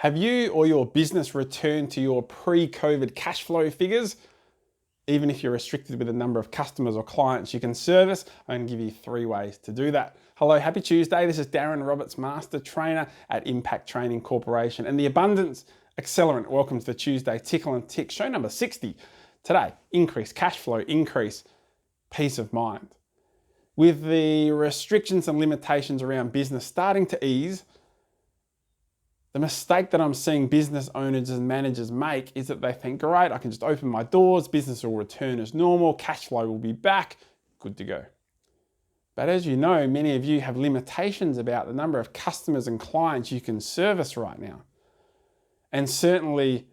Have you or your business returned to your pre-COVID cash flow figures? Even if you're restricted with the number of customers or clients you can service, I'm going to give you 3 ways to do that. Hello, happy Tuesday. This is Darren Roberts, Master Trainer at Impact Training Corporation and the Abundance Accelerant. Welcome to the Tuesday Tickle and Tick, show number 60. Today, increase cash flow, increase peace of mind. With the restrictions and limitations around business starting to ease, the mistake that I'm seeing business owners and managers make is that they think, great, I can just open my doors, business will return as normal, cash flow will be back, good to go. But as you know, many of you have limitations about the number of customers and clients you can service right now. And certainly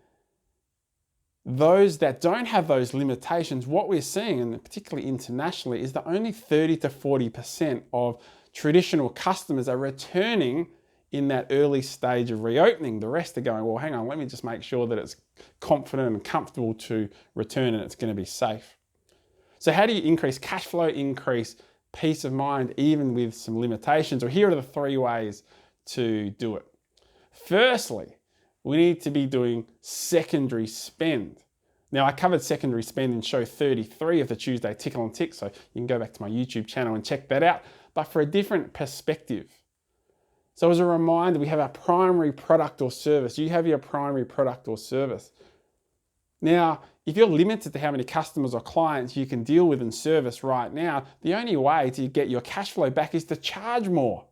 those that don't have those limitations, what we're seeing, and particularly internationally, is that only 30 to 40% of traditional customers are returning in that early stage of reopening. The rest are going, well, hang on, let me just make sure that it's confident and comfortable to return and it's going to be safe. So how do you increase cash flow, increase peace of mind, even with some limitations? Well, here are the 3 ways to do it. Firstly, we need to be doing secondary spend. Now, I covered secondary spend in show 33 of the Tuesday Tickle and Tick, so you can go back to my YouTube channel and check that out, but for a different perspective. So as a reminder, we have our primary product or service. You have your primary product or service. Now, if you're limited to how many customers or clients you can deal with and service right now, the only way to get your cash flow back is to charge more.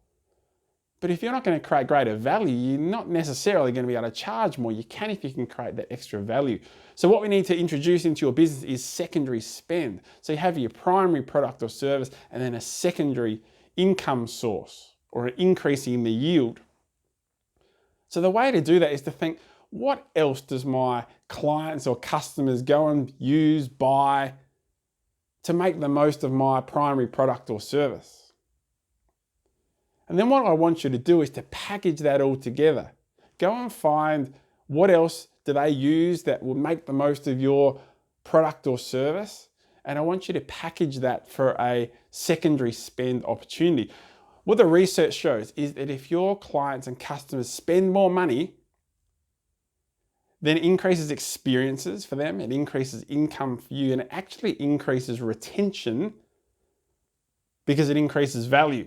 But if you're not going to create greater value, you're not necessarily going to be able to charge more. You can if you can create that extra value. So what we need to introduce into your business is secondary spend. So you have your primary product or service and then a secondary income source, or an increase in the yield. So the way to do that is to think, what else does my clients or customers go and use, buy to make the most of my primary product or service? And then what I want you to do is to package that all together. Go and find what else do they use that will make the most of your product or service. And I want you to package that for a secondary spend opportunity. What the research shows is that if your clients and customers spend more money, then it increases experiences for them, it increases income for you, and it actually increases retention because it increases value.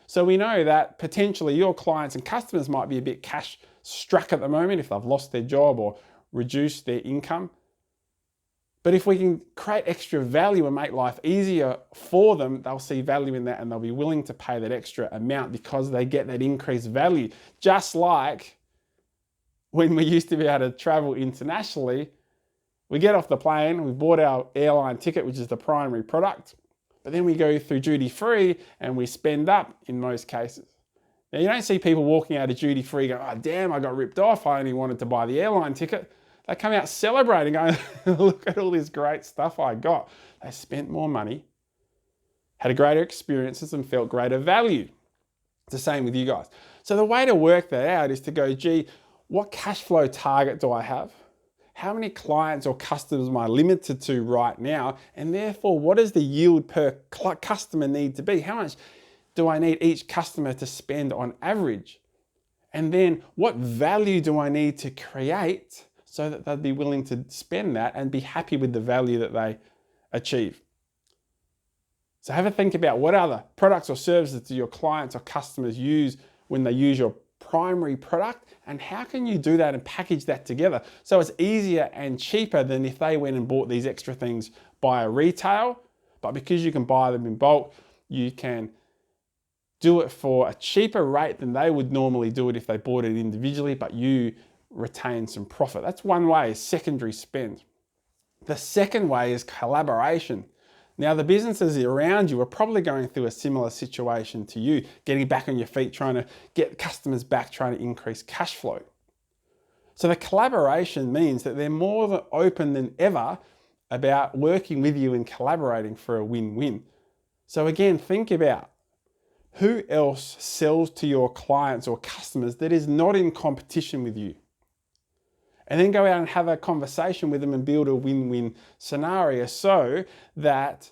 So we know that potentially your clients and customers might be a bit cash struck at the moment if they've lost their job or reduced their income. But if we can create extra value and make life easier for them, they'll see value in that and they'll be willing to pay that extra amount because they get that increased value. Just like when we used to be able to travel internationally, we get off the plane, we bought our airline ticket, which is the primary product, but then we go through duty free and we spend up in most cases. Now you don't see people walking out of duty free going, oh damn, I got ripped off, I only wanted to buy the airline ticket. They come out celebrating, going, look at all this great stuff I got. They spent more money, had greater experiences and felt greater value. It's the same with you guys. So the way to work that out is to go, gee, what cash flow target do I have? How many clients or customers am I limited to right now? And therefore, what does the yield per customer need to be? How much do I need each customer to spend on average? And then what value do I need to create so that they'd be willing to spend that and be happy with the value that they achieve? So have a think about what other products or services do your clients or customers use when they use your primary product, and how can you do that and package that together so it's easier and cheaper than if they went and bought these extra things via retail. But because you can buy them in bulk, you can do it for a cheaper rate than they would normally do it if they bought it individually, but you retain some profit. That's one way, is secondary spend. The second way is collaboration. Now, the businesses around you are probably going through a similar situation to you, getting back on your feet, trying to get customers back, trying to increase cash flow. So the collaboration means that they're more open than ever about working with you and collaborating for a win-win. So again, think about who else sells to your clients or customers that is not in competition with you. And then go out and have a conversation with them and build a win-win scenario so that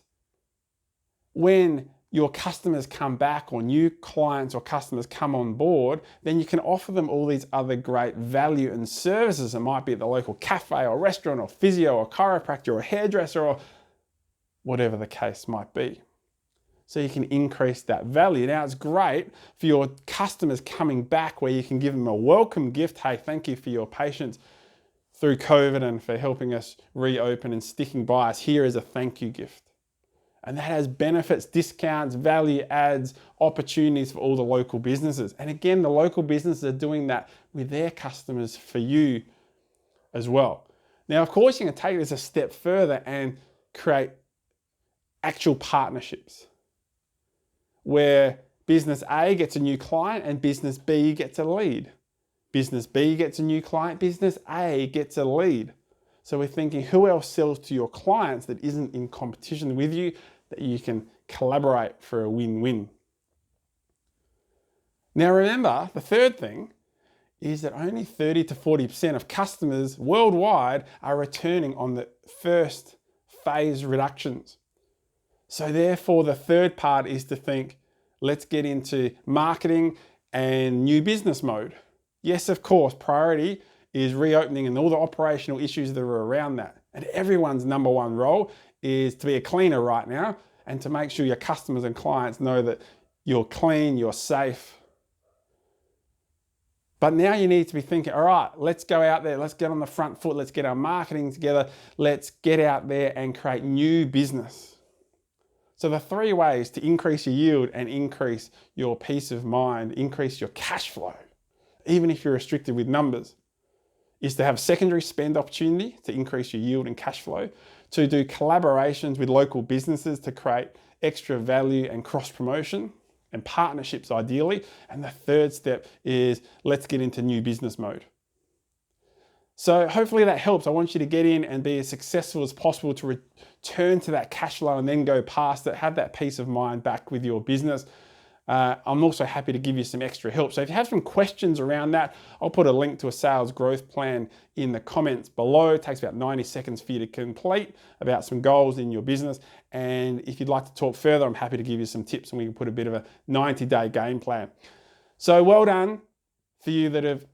when your customers come back or new clients or customers come on board, then you can offer them all these other great value and services. It might be at the local cafe or restaurant or physio or chiropractor or hairdresser or whatever the case might be. So you can increase that value. Now it's great for your customers coming back where you can give them a welcome gift. Hey, thank you for your patience through COVID and for helping us reopen and sticking by us. Here is a thank you gift. And that has benefits, discounts, value adds, opportunities for all the local businesses. And again, the local businesses are doing that with their customers for you as well. Now, of course, you can take this a step further and create actual partnerships where business A gets a new client and business B gets a lead. Business B gets a new client, business A gets a lead. So we're thinking, who else sells to your clients that isn't in competition with you that you can collaborate for a win-win? Now remember, the third thing is that only 30 to 40% of customers worldwide are returning on the first phase reductions. So therefore, the third part is to think, let's get into marketing and new business mode. Yes, of course, priority is reopening and all the operational issues that are around that. And everyone's number one role is to be a cleaner right now and to make sure your customers and clients know that you're clean, you're safe. But now you need to be thinking, all right, let's go out there, let's get on the front foot, let's get our marketing together, let's get out there and create new business. So the three ways to increase your yield and increase your peace of mind, increase your cash flow, even if you're restricted with numbers, is to have secondary spend opportunity to increase your yield and cash flow, to do collaborations with local businesses to create extra value and cross promotion and partnerships ideally. And the third step is let's get into new business mode. So hopefully that helps. I want you to get in and be as successful as possible to return to that cash flow and then go past it, have that peace of mind back with your business. I'm also happy to give you some extra help. So if you have some questions around that, I'll put a link to a sales growth plan in the comments below. It takes about 90 seconds for you to complete about some goals in your business. And if you'd like to talk further, I'm happy to give you some tips and we can put a bit of a 90-day game plan. So well done for you that have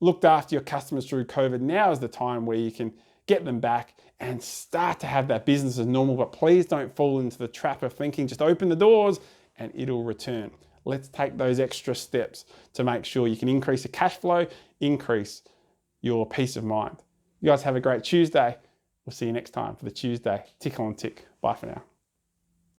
looked after your customers through COVID. Now is the time where you can get them back and start to have that business as normal. But please don't fall into the trap of thinking just open the doors and it'll return. Let's take those extra steps to make sure you can increase your cash flow, increase your peace of mind. You guys have a great Tuesday. We'll see you next time for the Tuesday Tickle and Tick. Bye for now.